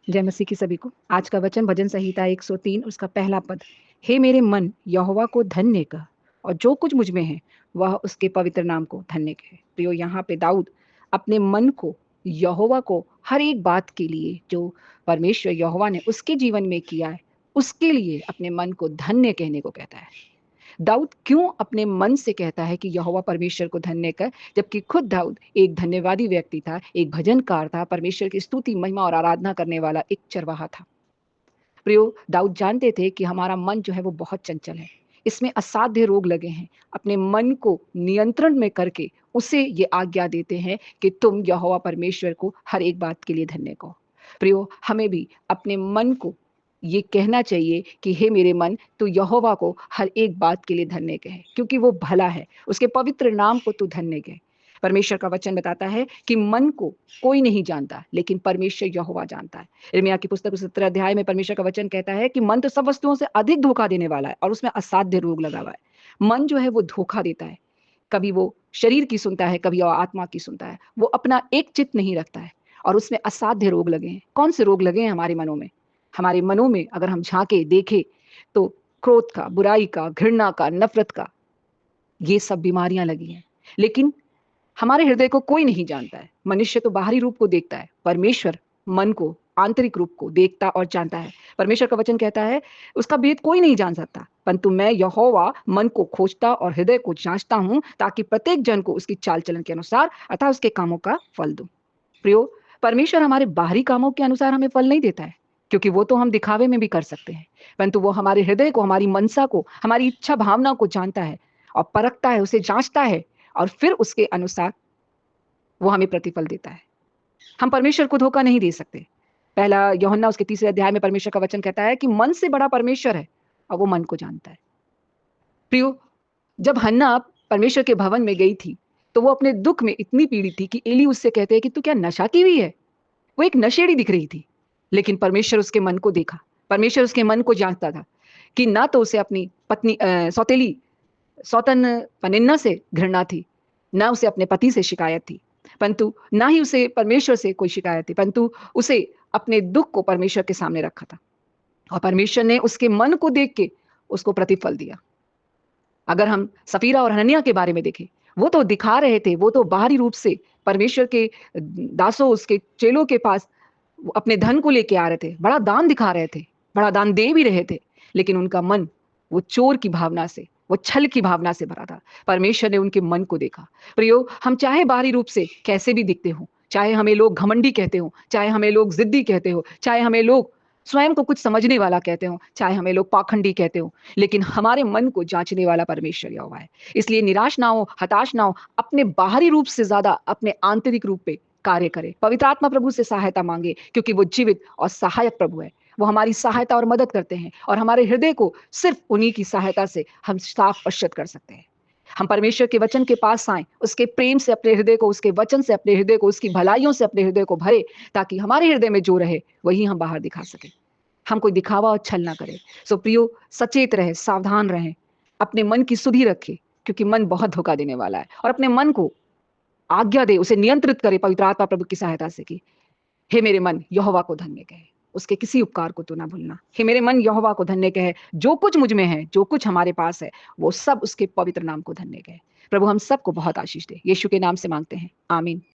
जय मसीह की सभी को। आज का वचन भजन संहिता 103 उसका पहला पद। हे मेरे मन यहोवा को धन्य कह और जो कुछ मुझ में है वह उसके पवित्र नाम को धन्य कहे। प्रियो, यहाँ पे दाऊद अपने मन को यहोवा को हर एक बात के लिए जो परमेश्वर यहोवा ने उसके जीवन में किया है उसके लिए अपने मन को धन्य कहने को कहता है। दाऊद क्यों अपने मन से कहता है कि यहोवा परमेश्वर को धन्य कर, जबकि खुद दाऊद एक धन्यवादी व्यक्ति था, एक भजनकार था, परमेश्वर की स्तुति महिमा और आराधना करने वाला एक चरवाहा था। प्रियो, दाऊद जानते थे कि हमारा मन जो है वो बहुत चंचल है, इसमें असाध्य रोग लगे हैं। अपने मन को नियंत्रण में करके उसे ये आज्ञा देते हैं कि तुम यहोवा परमेश्वर को हर एक बात के लिए धन्य कहो। प्रियो, हमें भी अपने मन को ये कहना चाहिए कि हे मेरे मन, तू यहोवा को हर एक बात के लिए धन्य कहे, क्योंकि वो भला है, उसके पवित्र नाम को तू धन्य कहे। परमेश्वर का वचन बताता है कि मन को कोई नहीं जानता, लेकिन परमेश्वर यहोवा जानता है। यिर्मयाह की पुस्तक 17 अध्याय में परमेश्वर का वचन कहता है कि मन तो सब वस्तुओं से अधिक धोखा देने वाला है और उसमें असाध्य रोग लगा हुआ है। मन जो है वो धोखा देता है, कभी वो शरीर की सुनता है, कभी वो आत्मा की सुनता है। वो अपना एक चित्त नहीं रखता है और उसमें असाध्य रोग लगे हैं। कौन से रोग लगे हैं हमारे मनों में? हमारे मनों में अगर हम झांके देखें तो क्रोध का, बुराई का, घृणा का, नफरत का, ये सब बीमारियां लगी हैं। लेकिन हमारे हृदय को कोई नहीं जानता है। मनुष्य तो बाहरी रूप को देखता है, परमेश्वर मन को, आंतरिक रूप को देखता और जानता है। परमेश्वर का वचन कहता है उसका भेद कोई नहीं जान सकता, परंतु मैं यहोवा मन को खोजता और हृदय को जांचता हूं, ताकि प्रत्येक जन को उसकी चाल चलन के अनुसार अतः उसके कामों का फल दूं। प्रियो, परमेश्वर हमारे बाहरी कामों के अनुसार हमें फल नहीं देता है, क्योंकि वो तो हम दिखावे में भी कर सकते हैं, परंतु वो हमारे हृदय को, हमारी मनसा को, हमारी इच्छा भावना को जानता है और परखता है, उसे जांचता है और फिर उसके अनुसार वो हमें प्रतिफल देता है। हम परमेश्वर को धोखा नहीं दे सकते। पहला यूहन्ना उसके 3 अध्याय में परमेश्वर का वचन कहता है कि मन से बड़ा परमेश्वर है और वो मन को जानता है। प्रियो, जब हन्ना परमेश्वर के भवन में गई थी, तो वो अपने दुख में इतनी पीड़ित थी कि एली उससे कहते हैं कि तू क्या नशा की हुई है? वो एक नशेड़ी दिख रही थी, लेकिन परमेश्वर उसके मन को देखा। परमेश्वर उसके मन को जांचता था कि ना तो उसे अपनी पत्नी सौतेली सौतन पनिन्ना से घृणा थी, ना उसे अपने पति से शिकायत थी, परंतु ना ही उसे परमेश्वर से कोई शिकायत थी, परंतु उसे अपने दुख को परमेश्वर के सामने रखा था और परमेश्वर ने उसके मन को देख के उसको प्रतिफल दिया। अगर हम सफीरा और हनन्याह के बारे में देखें, वो तो दिखा रहे थे, वो तो बाहरी रूप से परमेश्वर के दासों, उसके चेलों के पास वो अपने धन को लेके आ रहे थे, बड़ा दान दिखा रहे थे, बड़ा दान दे भी रहे थे, लेकिन उनका मन वो चोर की भावना से, वो छल की भावना से भरा था। परमेश्वर ने उनके मन को देखा। प्रियो, हम चाहे बाहरी रूप से कैसे भी दिखते हो, चाहे हमें लोग घमंडी कहते हो, चाहे हमें लोग जिद्दी कहते हो, चाहे हमें लोग स्वयं को कुछ समझने वाला कहते हो, चाहे हमें लोग पाखंडी कहते हो, लेकिन हमारे मन को जांचने वाला परमेश्वर यहोवा है। इसलिए निराश ना हो, हताश ना हो, अपने बाहरी रूप से ज्यादा अपने आंतरिक रूप पे कार्य करे। पवित्र आत्मा प्रभु से सहायता मांगे, क्योंकि वो जीवित और सहायक प्रभु है। वो हमारी सहायता और मदद करते हैं और हमारे हृदय को सिर्फ उन्हीं की सहायता से हम साफ और शुद्ध कर सकते हैं। हम परमेश्वर के वचन के पास आए, उसके प्रेम से अपने हृदय को, उसके वचन से अपने हृदय को, उसकी भलाइयों से अपने हृदय को भरे, ताकि हमारे हृदय में जो रहे वही हम बाहर दिखा सके। हम कोई दिखावा और छल ना करें। सो प्रियो, सचेत रहे, सावधान रहें, अपने मन की सुधि रखें, क्योंकि मन बहुत धोखा देने वाला है। और अपने मन को आज्ञा दे, उसे नियंत्रित करे पवित्र आत्मा प्रभु की सहायता से कि हे मेरे मन यहोवा को धन्य कहे, उसके किसी उपकार को तो ना भूलना। हे मेरे मन यहोवा को धन्य कहे, जो कुछ मुझ में है, जो कुछ हमारे पास है, वो सब उसके पवित्र नाम को धन्य कहे। प्रभु हम सबको बहुत आशीष दे, यीशु के नाम से मांगते हैं, आमीन।